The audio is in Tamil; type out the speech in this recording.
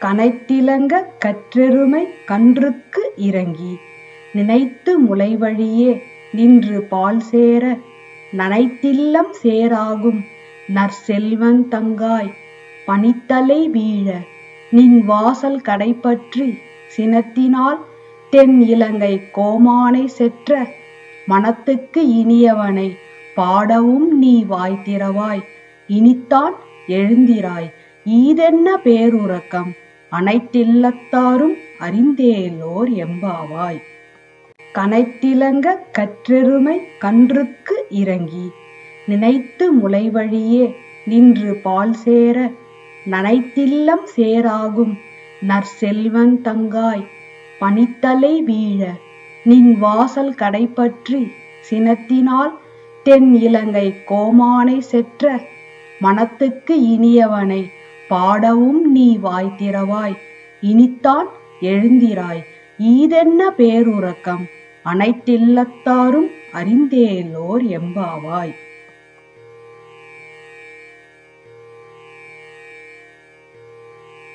கனைத்திலங்க கற்றெருமை கன்றுக்கு இறங்கி நினைத்து முளைவழியே நின்று பால் சேர நனைத்தில்லம் சேராகும் நற்செல்வன் தங்காய் பனித்தலை வீழ நின் வாசல் கடைப்பற்றி சினத்தினால் தென் இலங்கை கோமானை செற்ற மனத்துக்கு இனியவனை பாடவும் நீ வாய்த்திரவாய் இனித்தான் எழுந்திராய் ஈதென்ன பேருறக்கம் அனைத்தில்லத்தாரும் அறிந்தேலோர் எம்பாவாய். கனைத்திலங்க கற்றெருமை கன்றுக்கு இறங்கி நினைத்து முளைவழியே நின்று பால் சேர நனைத்தில்லம் சேராகும் நற்செல்வன் தங்காய் பனித்தலை வீழ நின் வாசல் கடைப்பற்றி சினத்தினால் தென் இலங்கை கோமானை செற்ற மனத்துக்கு இனியவனை பாடவும் நீ வாய்த்திரவாய் இனித்தான் எழுந்திராய் ஈதென்ன பேருறக்கம் அனைத்தில்லத்தாரும் அறிந்தேலோர் எம்பாவாய்.